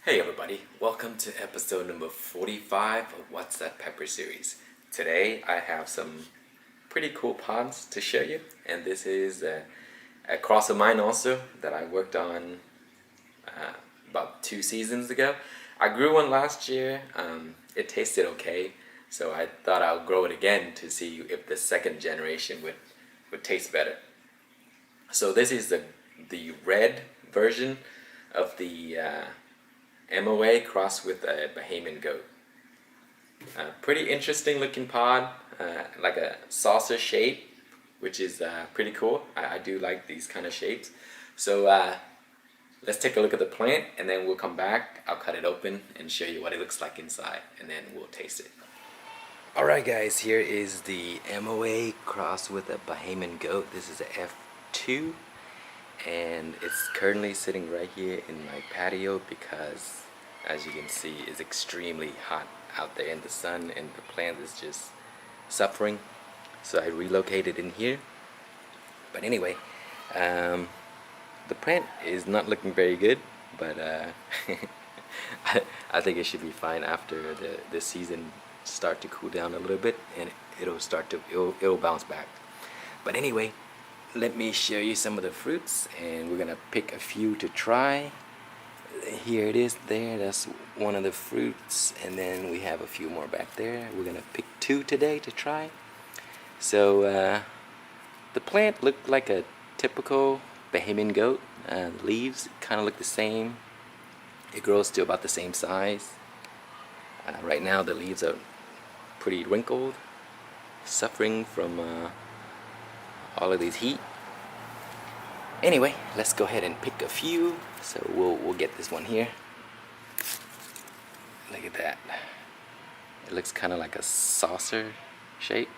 Hey everybody, welcome to episode number 45 of What's That Pepper series. Today I have some pretty cool pods to show you, and this is a cross of mine also that I worked on about 2 seasons ago. I grew one last year. It tasted okay, so I thought I'll grow it again to see if the second generation would taste better. So this is the red version of the MOA crossed with a Bahamian Goat. Pretty interesting looking pod, like a saucer shape, which is pretty cool. I do like these kind of shapes. So let's take a look at the plant and then we'll come back. I'll cut it open and show you what it looks like inside, and then we'll taste it. Alright guys, here is the MOA crossed with a Bahamian Goat. This is a F2. And it's currently sitting right here in my patio because, as you can see, it's extremely hot out there in the sun and the plant is just suffering. So I relocated in here. But anyway, the plant is not looking very good, but I think it should be fine after the season start to cool down a little bit, and it'll bounce back. But anyway, let me show you some of the fruits, and we're gonna pick a few to try. Here it is there, that's one of the fruits, and then we have a few more back there. We're gonna pick 2 today to try. So the plant looked like a typical Bahamian Goat. The leaves kind of look the same. It grows to about the same size. Right now the leaves are pretty wrinkled, suffering from all of this heat. Anyway, let's go ahead and pick a few. So we'll get this one here. Look at that. It looks kind of like a saucer shape.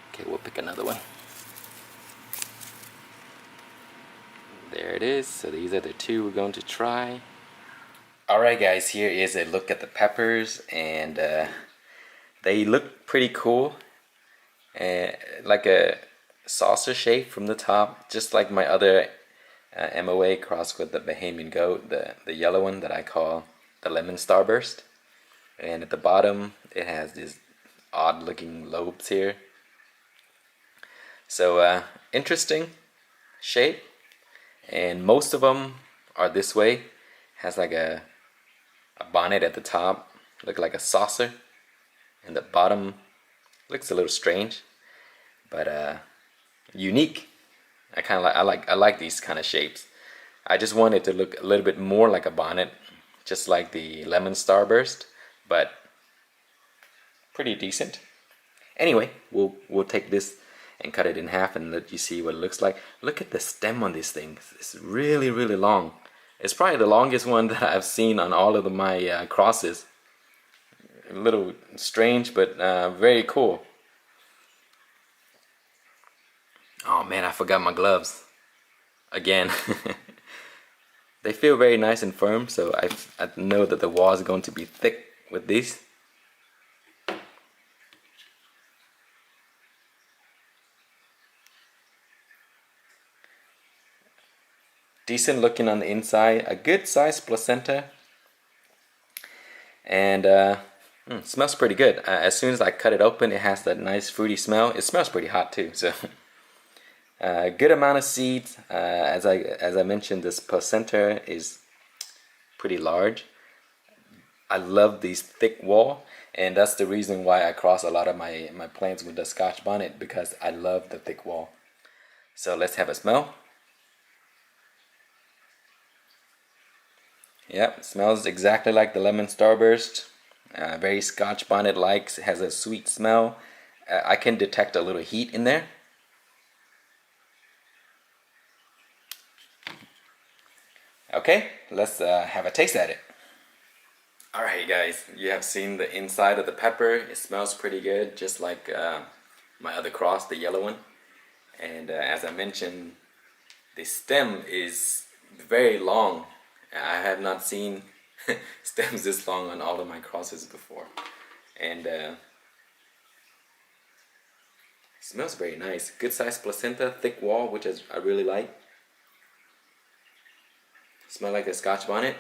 Okay, we'll pick another one. There it is. So these are the 2 we're going to try. Alright guys, here is a look at the peppers, and they look pretty cool. Like a saucer shape from the top, just like my other MOA crossed with the Bahamian Goat, the yellow one that I call the lemon starburst. And at the bottom it has these odd looking lobes here. So interesting shape, and most of them are this way. Has like a bonnet at the top, look like a saucer, and the bottom looks a little strange, but unique. I like these kind of shapes. I just want it to look a little bit more like a bonnet, just like the lemon starburst, but pretty decent. Anyway, we'll take this and cut it in half and let you see what it looks like. Look at the stem on this thing. It's really long. It's probably the longest one that I've seen on all of my crosses. A little strange, but very cool. Oh man, I forgot my gloves again. They feel very nice and firm, so I know that the wall is going to be thick with these. Decent looking on the inside, a good sized placenta, and smells pretty good. As soon as I cut it open, it has that nice fruity smell. It smells pretty hot too, so good amount of seeds. As I mentioned, this placenta is pretty large. I love these thick wall, and that's the reason why I cross a lot of my plants with the Scotch Bonnet, because I love the thick wall. So let's have a smell. Yep, smells exactly like the lemon starburst. Very Scotch Bonnet like. It has a sweet smell. I can detect a little heat in there. Okay, let's have a taste at it. Alright guys, you have seen the inside of the pepper. It smells pretty good, just like my other cross, the yellow one. And as I mentioned, the stem is very long. I have not seen stems this long on all of my crosses before. And smells very nice. Good sized placenta, thick wall, which I really like. Smell like a Scotch Bonnet.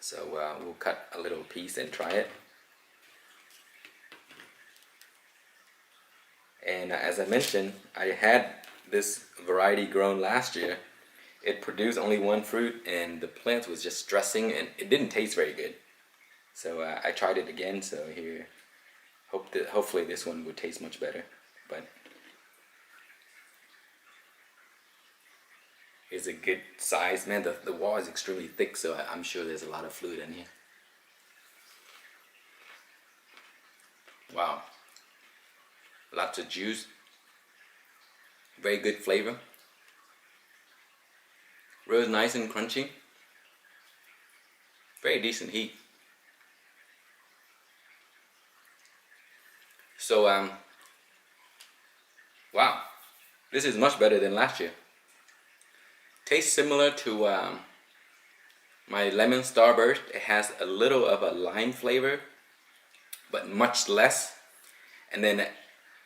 So we'll cut a little piece and try it. And as I mentioned, I had this variety grown last year. It produced only one fruit, and the plant was just stressing, and it didn't taste very good. So I tried it again. So here, hopefully this one would taste much better. But here's a good size, man. The wall is extremely thick, so I'm sure there's a lot of fluid in here. Wow, lots of juice, very good flavor, real nice and crunchy, very decent heat. So wow, this is much better than last year. Tastes similar to my lemon Starburst. It has a little of a lime flavor, but much less. And then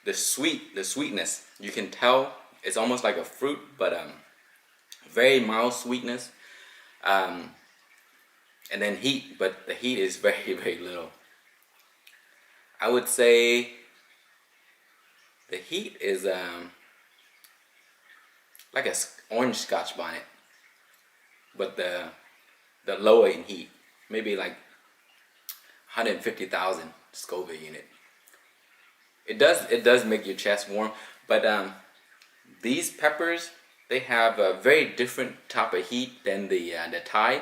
the sweetness, you can tell it's almost like a fruit, but very mild sweetness. And then heat, but the heat is very, very little. I would say the heat is like a orange Scotch bonnet, but the lower in heat, maybe like 150,000 Scoville unit. It does make your chest warm, but these peppers, they have a very different type of heat than the Thai.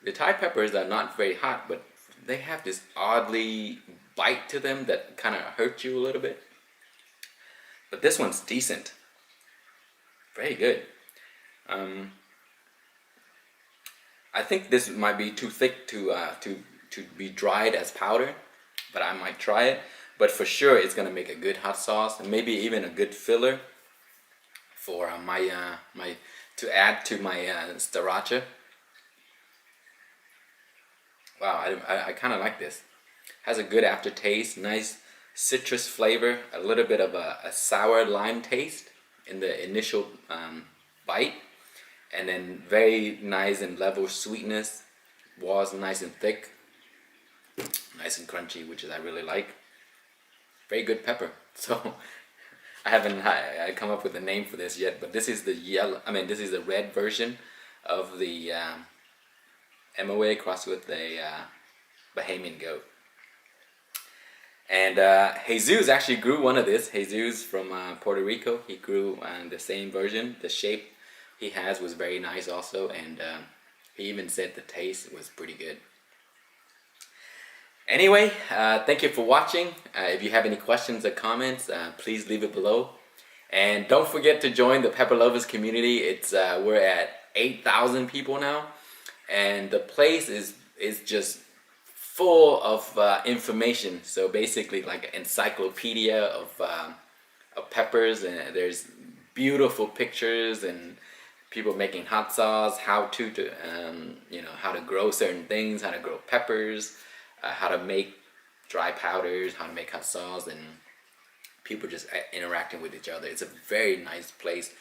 The Thai peppers are not very hot, but they have this oddly bite to them that kind of hurts you a little bit. But this one's decent, very good. I think this might be too thick to be dried as powder, but I might try it. But for sure, it's gonna make a good hot sauce, and maybe even a good filler for to add to my Starr-Racha. Wow, I kind of like this. Has a good aftertaste, nice citrus flavor, a little bit of a sour lime taste in the initial bite, and then very nice and level sweetness. Was nice and thick, nice and crunchy, which is I really like. Very good pepper. So I haven't come up with a name for this yet, but this is the this is the red version of the MOA crossed with a Bahamian Goat. And Jesus actually grew one of this. Jesus from Puerto Rico, he grew the same version. The shape he has was very nice also, and he even said the taste was pretty good. Anyway, thank you for watching. If you have any questions or comments, please leave it below. And don't forget to join the Pepper Lovers community. It's we're at 8,000 people now, and the place is just full of information. So basically like an encyclopedia of peppers, and there's beautiful pictures and people making hot sauce, how to how to grow certain things, how to grow peppers, how to make dry powders, how to make hot sauce, and people just interacting with each other. It's a very nice place,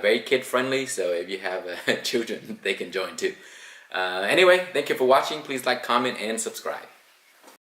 very kid friendly, so if you have children, they can join too. Anyway, thank you for watching. Please like, comment, and subscribe.